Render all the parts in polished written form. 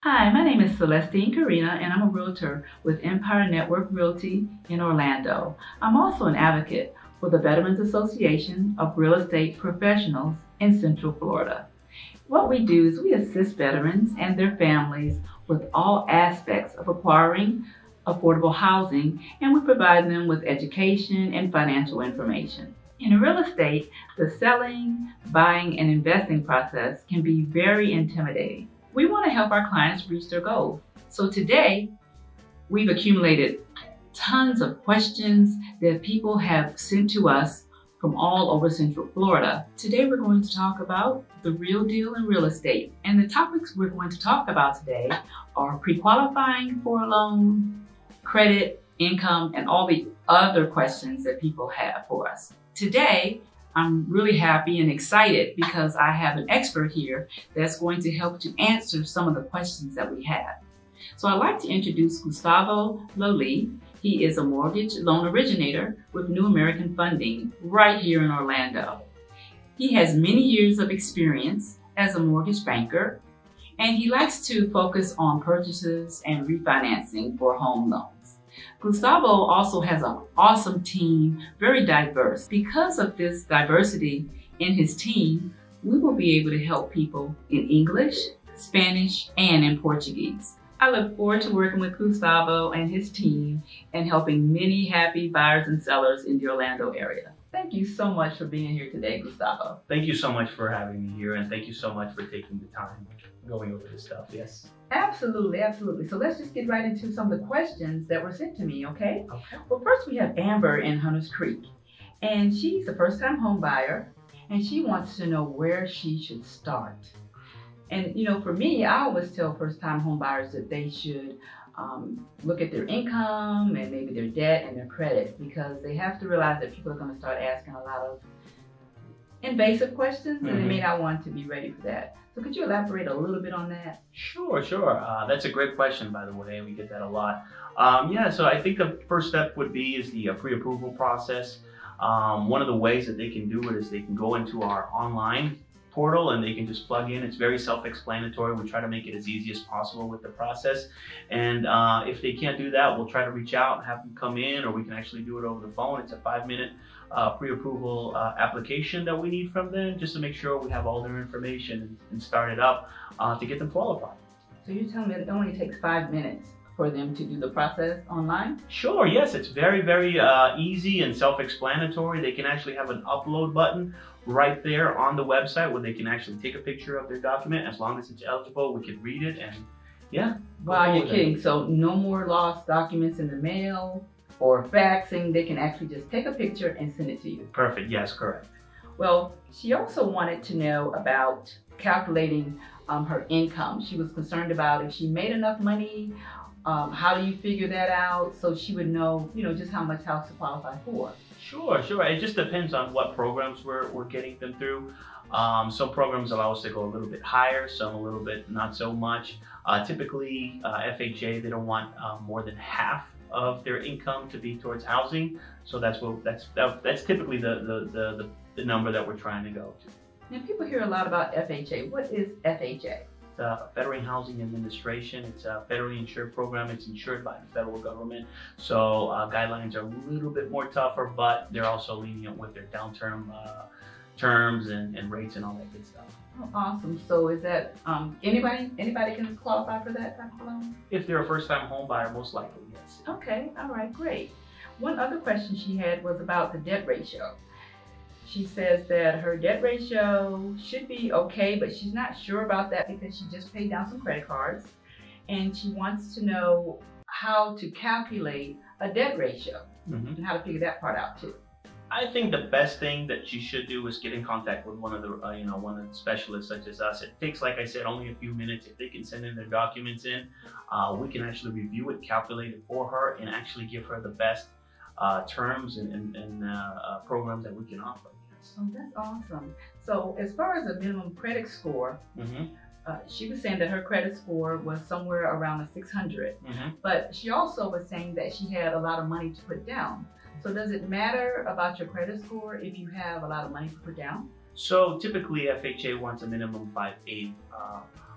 Hi, my name is Celeste Kerina, and I'm a realtor with Empire Network Realty in Orlando. I'm also an advocate for the Veterans Association of Real Estate Professionals in Central Florida. What we do is we assist veterans and their families with all aspects of acquiring affordable housing, and we provide them with education and financial information. In real estate, the selling, buying, and investing process can be very intimidating. We want to help our clients reach their goals. So today, we've accumulated tons of questions that people have sent to us from all over Central Florida. Today, we're going to talk about the real deal in real estate. And the topics we're going to talk about today are pre-qualifying for a loan, credit, income, and all the other questions that people have for us. Today, I'm really happy and excited because I have an expert here that's going to help to answer some of the questions that we have. So I'd like to introduce Gustavo Loli. He is a mortgage loan originator with New American Funding right here in Orlando. He has many years of experience as a mortgage banker, and he likes to focus on purchases and refinancing for home loans. Gustavo also has an awesome team, very diverse. Because of this diversity in his team, we will be able to help people in English, Spanish, and in Portuguese. I look forward to working with Gustavo and his team and helping many happy buyers and sellers in the Orlando area. Thank you so much for being here today, Gustavo. Thank you so much for having me here, and thank you so much for taking the time going over this stuff. Yes. Absolutely, absolutely. So let's just get right into some of the questions that were sent to me, okay? Okay. Well, first we have Amber in Hunters Creek, and she's a first-time home buyer, and she wants to know where she should start. And for me, I always tell first-time home buyers that they should look at their income and maybe their debt and their credit, because they have to realize that people are going to start asking a lot of invasive questions, and they may not want to be ready for that. So could you elaborate a little bit on that? Sure. That's a great question, by the way. We get that a lot. So I think the first step would be the pre-approval process. One of the ways that they can do it is they can go into our online portal and they can just plug in. It's very self-explanatory. We try to make it as easy as possible with the process. And if they can't do that, we'll try to reach out and have them come in, or we can actually do it over the phone. It's a 5-minute pre-approval application that we need from them, just to make sure we have all their information and start it up to get them qualified. So you're telling me it only takes 5 minutes for them to do the process online? Sure, yes. It's very, very easy and self-explanatory. They can actually have an upload button right there on the website where they can actually take a picture of their document. As long as it's eligible, we can read it, and yeah. Wow, you're kidding. So no more lost documents in the mail or faxing. They can actually just take a picture and send it to you. Perfect, yes, correct. Well, she also wanted to know about calculating her income. She was concerned about if she made enough money, how do you figure that out, so she would know, just how much house to qualify for. Sure. It just depends on what programs we're getting them through. Some programs allow us to go a little bit higher, some a little bit not so much. Typically, FHA, they don't want more than half of their income to be towards housing. So that's typically the number that we're trying to go to. Now, people hear a lot about FHA. What is FHA? Federal Housing Administration. It's a federally insured program. It's insured by the federal government. So guidelines are a little bit more tougher, but they're also lenient with their down-term terms and rates and all that good stuff. Oh, awesome. So is that anybody can qualify for that type of loan? If they're a first-time home buyer, most likely, yes. Okay. All right. Great. One other question she had was about the debt ratio. She says that her debt ratio should be okay, but she's not sure about that because she just paid down some credit cards, and she wants to know how to calculate a debt ratio and how to figure that part out too. I think the best thing that she should do is get in contact with one of the specialists such as us. It takes, like I said, only a few minutes. If they can send in their documents in, we can actually review it, calculate it for her, and actually give her the best terms and programs that we can offer. Oh, that's awesome. So as far as a minimum credit score, she was saying that her credit score was somewhere around a 600, but she also was saying that she had a lot of money to put down. So does it matter about your credit score if you have a lot of money to put down? So typically FHA wants a minimum 580.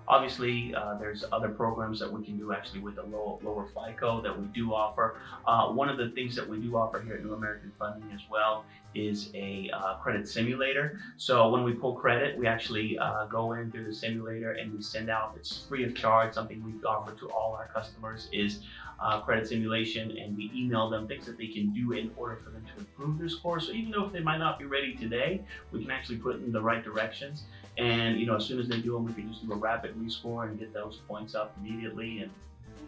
Obviously, there's other programs that we can do actually with the lower FICO that we do offer. One of the things that we do offer here at New American Funding as well is a credit simulator. So when we pull credit, we actually go in through the simulator and we send out, it's free of charge, something we offer to all our customers is credit simulation, and we email them things that they can do in order for them to improve their score. So even though if they might not be ready today, we can actually put in the right directions. And as soon as they do them, we can just do a rapid rescore and get those points up immediately and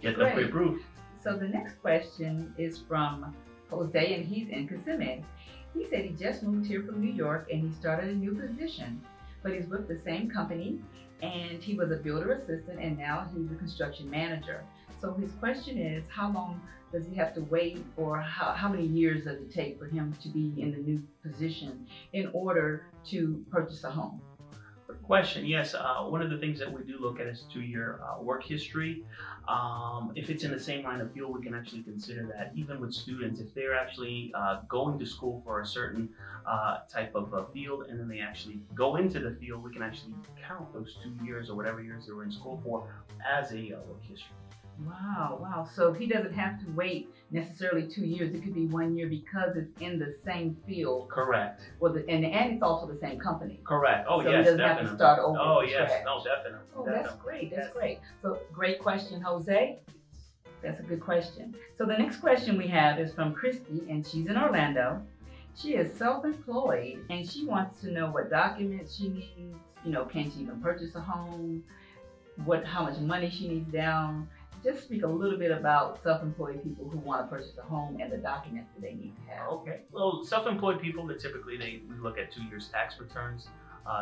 get them pre-approved. So the next question is from Jose, and he's in Kissimmee. He said he just moved here from New York and he started a new position, but he's with the same company, and he was a builder assistant and now he's a construction manager. So his question is, how long does he have to wait, or how many years does it take for him to be in the new position in order to purchase a home? Good question. Yes, one of the things that we do look at is 2-year work history. If it's in the same line of field, we can actually consider that. Even with students, if they're actually going to school for a certain type of field and then they actually go into the field, we can actually count those 2 years or whatever years they were in school for as a work history. Wow. So he doesn't have to wait necessarily 2 years. It could be 1 year because it's in the same field. Correct. Well, and it's also the same company. Correct. Oh, so yes, he doesn't definitely. have to start over. Oh, yes. No, definitely. Oh, definitely. that's great. That's Yes. great. So great question, Jose. That's a good question. So the next question we have is from Christy, and she's in Orlando. She is self-employed, and she wants to know what documents she needs. Can she even purchase a home? How much money she needs down? Just speak a little bit about self-employed people who want to purchase a home and the documents that they need to have. Okay. Well, self-employed people, that typically we look at 2 years tax returns.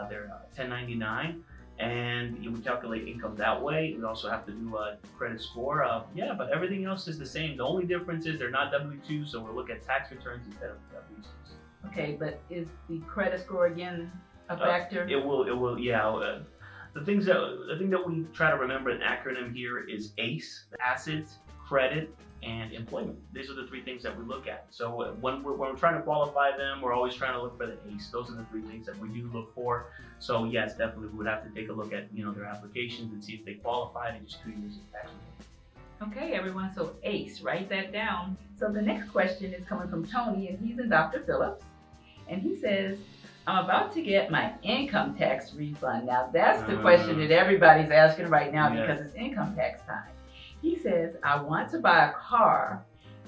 They're 1099, and we calculate income that way. We also have to do a credit score. But everything else is the same. The only difference is they're not W-2, so we'll look at tax returns instead of W-2s. Okay, but is the credit score again a factor? It will. Yeah. The thing that we try to remember, an acronym here is ACE: assets, credit, and employment. These are the 3 things that we look at. So when we're trying to qualify them, we're always trying to look for the ACE. Those are the 3 things that we do look for. So yes, definitely we would have to take a look at their applications and see if they qualified in just 2 years of tax return. Okay, everyone. So ACE, write that down. So the next question is coming from Tony, and he's in Dr. Phillips, and he says, I'm about to get my income tax refund. Now that's the question that everybody's asking right now because it's income tax time. He says, I want to buy a car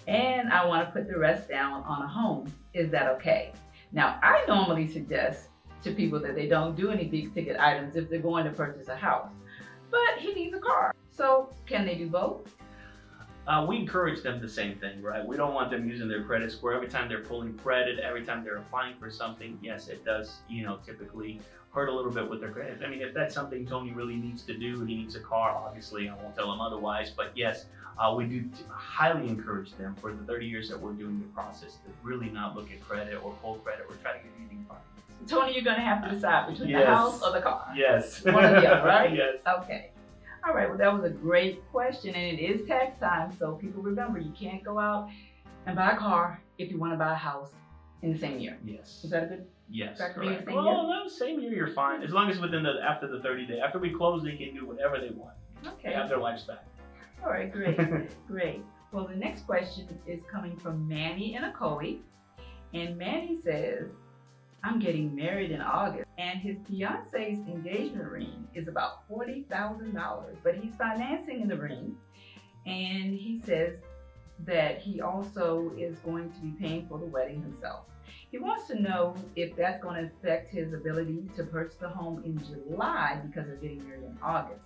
and I want to put the rest down on a home. Is that okay? Now, I normally suggest to people that they don't do any big ticket items if they're going to purchase a house, but he needs a car. So can they do both? We encourage them the same thing, right? We don't want them using their credit score every time they're pulling credit, every time they're applying for something. Yes, it does, typically hurt a little bit with their credit. I mean, if that's something Tony really needs to do, he needs a car, obviously, I won't tell him otherwise. But yes, we do highly encourage them for the 30 years that we're doing the process to really not look at credit or pull credit. We're trying to get anything fine. Tony, you're going to have to decide between the house or the car. Yes. One or the other, right? Yes. Okay. All right, well, that was a great question, and it is tax time, so people remember you can't go out and buy a car if you want to buy a house in the same year. Yes. Is that a good? Yes. Correct. No, same year you're fine, as long as within after the 30 days. After we close, they can do whatever they want. Okay. They have their lives back. All right, great, great. Well, the next question is coming from Manny in Ocoee, and Manny says, I'm getting married in August, and his fiance's engagement ring is about $40,000, but he's financing the ring, and he says that he also is going to be paying for the wedding himself. He wants to know if that's going to affect his ability to purchase the home in July because of getting married in August.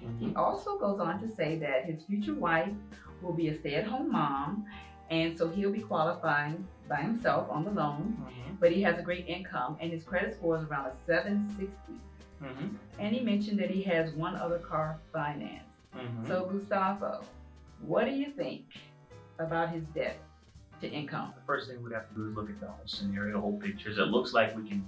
Mm-hmm. He also goes on to say that his future wife will be a stay-at-home mom, and so he'll be qualifying by himself on the loan, but he has a great income and his credit score is around a 760. And he mentioned that he has one other car financed. So Gustavo, what do you think about his debt to income? The first thing we'd have to do is look at the whole scenario, whole pictures. It looks like we can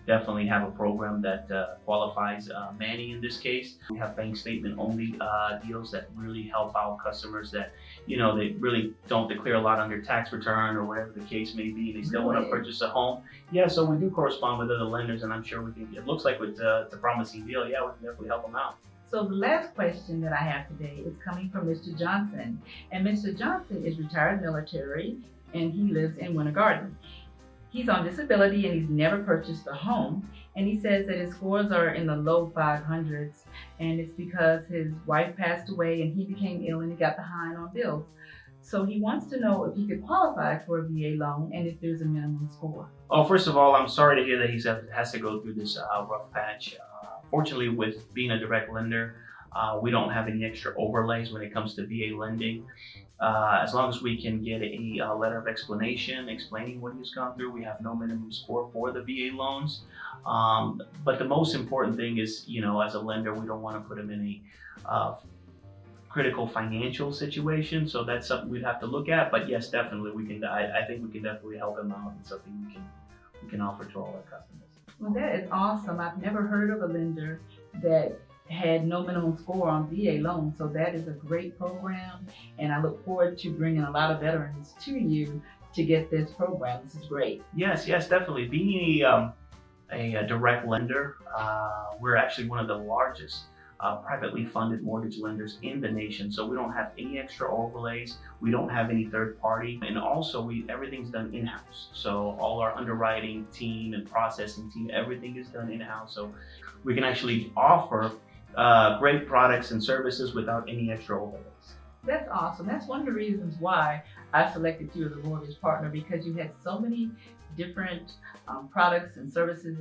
definitely have a program that qualifies Manny in this case. We have bank statement only deals that really help our customers that, they really don't declare a lot on their tax return or whatever the case may be. They still want to purchase a home. Yeah, so we do correspond with other lenders, and I'm sure it looks like it's a promising deal. Yeah, we can definitely help them out. So the last question that I have today is coming from Mr. Johnson. And Mr. Johnson is retired military and he lives in Winter Garden. He's on disability and he's never purchased a home. And he says that his scores are in the low 500s. And it's because his wife passed away and he became ill and he got behind on bills. So he wants to know if he could qualify for a VA loan and if there's a minimum score. Oh, first of all, I'm sorry to hear that he has to go through this rough patch. Fortunately, with being a direct lender, we don't have any extra overlays when it comes to VA lending. As long as we can get a letter of explanation explaining what he's gone through, we have no minimum score for the VA loans. But the most important thing is, as a lender, we don't want to put him in a critical financial situation, so that's something we'd have to look at. But yes, definitely we can. I think we can definitely help him out, and something we can offer to all our customers. Well, that is awesome. I've never heard of a lender that had no minimum score on VA loans, so that is a great program, and I look forward to bringing a lot of veterans to you to get this program. This is great. Yes, definitely. Being a direct lender, we're actually one of the largest privately funded mortgage lenders in the nation. So we don't have any extra overlays. We don't have any third party. And also everything's done in-house. So all our underwriting team and processing team, everything is done in-house. So we can actually offer great products and services without any extra overlays. That's awesome. That's one of the reasons why I selected you as a mortgage partner, because you had so many different products and services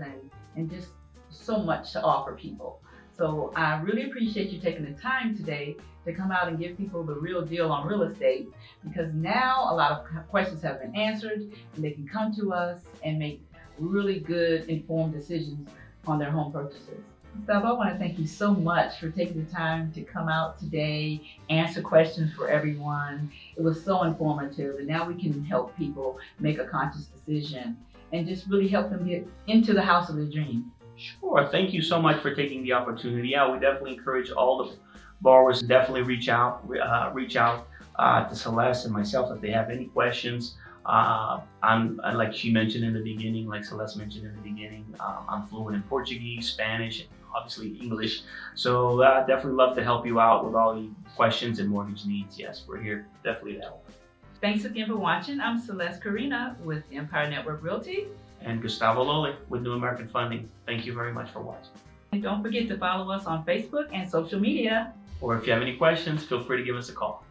and just so much to offer people. So I really appreciate you taking the time today to come out and give people the real deal on real estate, because now a lot of questions have been answered and they can come to us and make really good informed decisions on their home purchases. Gustavo, I want to thank you so much for taking the time to come out today, answer questions for everyone. It was so informative, and now we can help people make a conscious decision and just really help them get into the house of their dream. Sure. Thank you so much for taking the opportunity. Yeah, we definitely encourage all the borrowers to definitely reach out to Celeste and myself if they have any questions. Like she mentioned in the beginning, like Celeste mentioned in the beginning, I'm fluent in Portuguese, Spanish, and obviously English. So definitely love to help you out with all your questions and mortgage needs. Yes, we're here definitely to help. Thanks again for watching. I'm Celeste Kerina with Empire Network Realty. And Gustavo Loli with New American Funding. Thank you very much for watching. And don't forget to follow us on Facebook and social media. Or if you have any questions, feel free to give us a call.